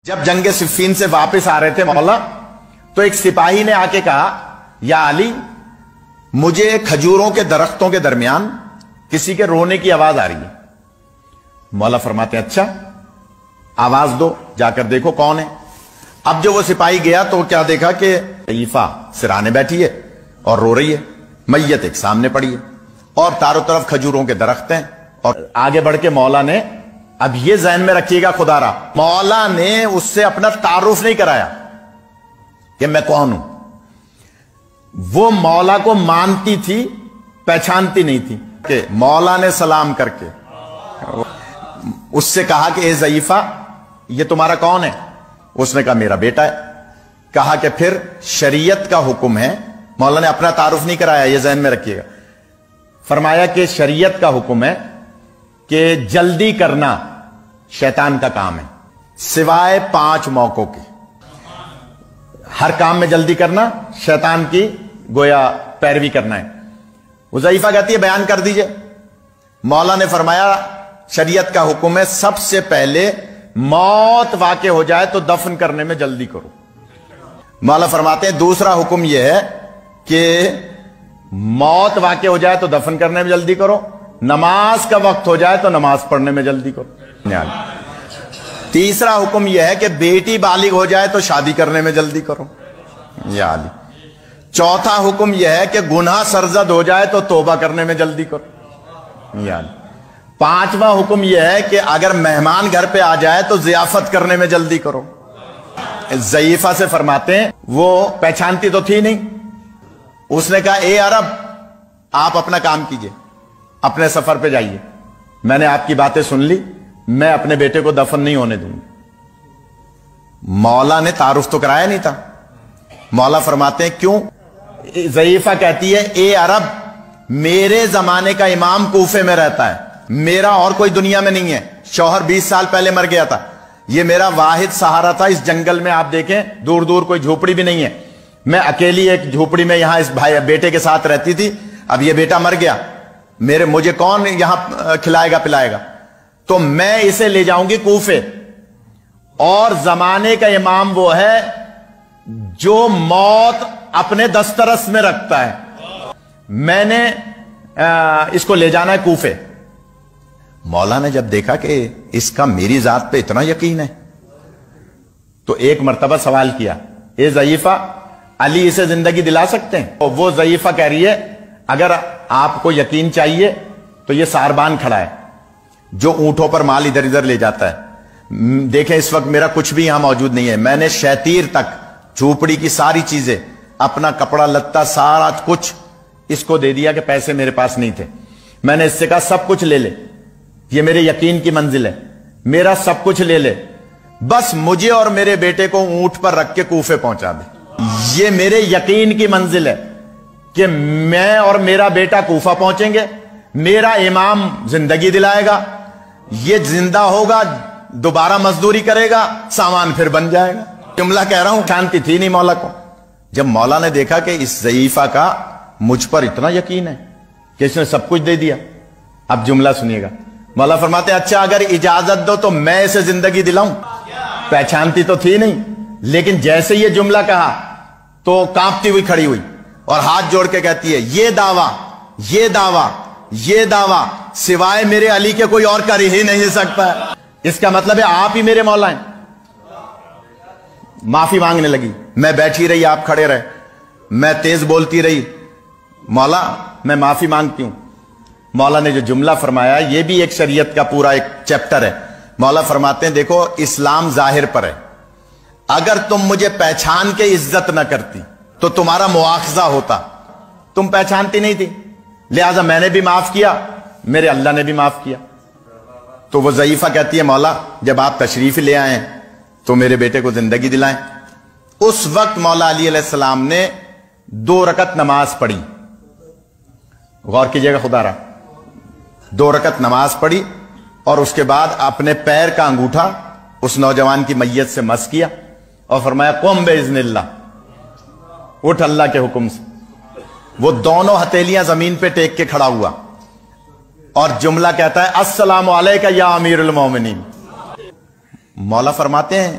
جب جنگ صفین سے واپس آ رہے تھے مولا، تو ایک سپاہی نے آ کے کہا، یا علی، مجھے کھجوروں کے درختوں کے درمیان کسی کے رونے کی آواز آ رہی ہے۔ مولا فرماتے ہیں اچھا آواز دو، جا کر دیکھو کون ہے۔ اب جو وہ سپاہی گیا تو کیا دیکھا کہ ضعیفہ سرانے بیٹھی ہے اور رو رہی ہے، میت ایک سامنے پڑی ہے اور چاروں طرف کھجوروں کے درخت ہیں۔ اور آگے بڑھ کے مولا نے، اب یہ ذہن میں رکھیے گا خدا را، مولا نے اس سے اپنا تعارف نہیں کرایا کہ میں کون ہوں۔ وہ مولا کو مانتی تھی، پہچانتی نہیں تھی کہ مولا نے سلام کر کے اس سے کہا کہ اے ضعیفہ، یہ تمہارا کون ہے؟ اس نے کہا میرا بیٹا ہے۔ کہا کہ پھر شریعت کا حکم ہے، مولا نے اپنا تعارف نہیں کرایا، یہ ذہن میں رکھیے گا۔ فرمایا کہ شریعت کا حکم ہے کہ جلدی کرنا شیطان کا کام ہے، سوائے 5 موقعوں کے۔ ہر کام میں جلدی کرنا شیطان کی گویا پیروی کرنا ہے۔ وہ ضعیفہ کہتی ہے بیان کر دیجئے۔ مولا نے فرمایا شریعت کا حکم ہے سب سے پہلے موت واقع ہو جائے تو دفن کرنے میں جلدی کرو۔ مولا فرماتے ہیں دوسرا حکم یہ ہے کہ موت واقع ہو جائے تو دفن کرنے میں جلدی کرو، نماز کا وقت ہو جائے تو نماز پڑھنے میں جلدی کرو۔ تیسرا حکم یہ ہے کہ بیٹی بالغ ہو جائے تو شادی کرنے میں جلدی کرو۔ یا علی۔ چوتھا حکم یہ ہے کہ گناہ سرزد ہو جائے تو توبہ کرنے میں جلدی کرو۔ یا علی۔ 5واں حکم یہ ہے کہ اگر مہمان گھر پہ آ جائے تو ضیافت کرنے میں جلدی کرو۔ ضعیفہ سے فرماتے ہیں وہ پہچانتی تو تھی نہیں، اس نے کہا اے عرب، آپ اپنا کام کیجئے، اپنے سفر پہ جائیے، میں نے آپ کی باتیں سن لی، میں اپنے بیٹے کو دفن نہیں ہونے دوں گا۔ مولا نے تعارف تو کرایا نہیں تھا۔ مولا فرماتے ہیں کیوں؟ ضعیفہ کہتی ہے اے عرب، میرے زمانے کا امام کوفے میں رہتا ہے، میرا اور کوئی دنیا میں نہیں ہے، شوہر 20 سال پہلے مر گیا تھا، یہ میرا واحد سہارا تھا اس جنگل میں۔ آپ دیکھیں دور دور کوئی جھوپڑی بھی نہیں ہے، میں اکیلی ایک جھوپڑی میں یہاں اس بیٹے کے ساتھ رہتی تھی، اب یہ بیٹا مر گیا، مجھے کون یہاں کھلائے گا پلائے گا؟ تو میں اسے لے جاؤں گی کوفے، اور زمانے کا امام وہ ہے جو موت اپنے دسترس میں رکھتا ہے، میں نے اس کو لے جانا ہے کوفے۔ مولا نے جب دیکھا کہ اس کا میری ذات پہ اتنا یقین ہے تو ایک مرتبہ سوال کیا، اے ضعیفہ، علی اسے زندگی دلا سکتے ہیں؟ وہ ضعیفہ کہہ رہی ہے اگر آپ کو یقین چاہیے تو یہ ساربان کھڑا ہے جو اونٹوں پر مال ادھر ادھر لے جاتا ہے۔ دیکھیں اس وقت میرا کچھ بھی یہاں موجود نہیں ہے، میں نے شیطیر تک جھوپڑی کی ساری چیزیں، اپنا کپڑا لتا سارا کچھ اس کو دے دیا کہ پیسے میرے پاس نہیں تھے، میں نے اس سے کہا سب کچھ لے لے، یہ میرے یقین کی منزل ہے، میرا سب کچھ لے لے، بس مجھے اور میرے بیٹے کو اونٹ پر رکھ کے کوفے پہنچا دے۔ یہ میرے یقین کی منزل ہے کہ میں اور میرا بیٹا کوفہ پہنچیں گے، میرا امام زندگی دلائے گا، یہ زندہ ہوگا، دوبارہ مزدوری کرے گا، سامان پھر بن جائے گا۔ جملہ کہہ رہا ہوں، شانتی تھی نہیں مولا کو۔ جب مولا نے دیکھا کہ اس ضعیفہ کا مجھ پر اتنا یقین ہے کہ اس نے سب کچھ دے دیا، اب جملہ سنیے گا۔ مولا فرماتے ہیں اچھا اگر اجازت دو تو میں اسے زندگی دلاؤں۔ پہچانتی تو تھی نہیں، لیکن جیسے یہ جملہ کہا تو کانپتی ہوئی کھڑی ہوئی اور ہاتھ جوڑ کے کہتی ہے یہ دعویٰ یہ دعویٰ یہ دعویٰ سوائے میرے علی کے کوئی اور کر ہی نہیں سکتا ہے، اس کا مطلب ہے آپ ہی میرے مولا ہیں۔ معافی مانگنے لگی، میں بیٹھی رہی آپ کھڑے رہے، میں تیز بولتی رہی، مولا میں معافی مانگتی ہوں۔ مولا نے جو جملہ فرمایا یہ بھی ایک شریعت کا پورا ایک چیپٹر ہے۔ مولا فرماتے ہیں دیکھو اسلام ظاہر پر ہے، اگر تم مجھے پہچان کے عزت نہ کرتی تو تمہارا مواخذہ ہوتا، تم پہچانتی نہیں تھی، لہذا میں نے بھی معاف کیا، میرے اللہ نے بھی معاف کیا۔ تو وہ ضعیفہ کہتی ہے مولا جب آپ تشریف لے آئے تو میرے بیٹے کو زندگی دلائیں۔ اس وقت مولا علی علیہ السلام نے 2 رکعت نماز پڑھی، غور کیجئے گا خدا را، 2 رکعت نماز پڑھی اور اس کے بعد اپنے پیر کا انگوٹھا اس نوجوان کی میت سے مس کیا اور فرمایا قم باذن اللہ، اٹھ اللہ کے حکم سے۔ وہ دونوں ہتھیلیاں زمین پہ ٹیک کے کھڑا ہوا اور جملہ کہتا ہے السلام علیکہ یا امیر المومنین۔ مولا فرماتے ہیں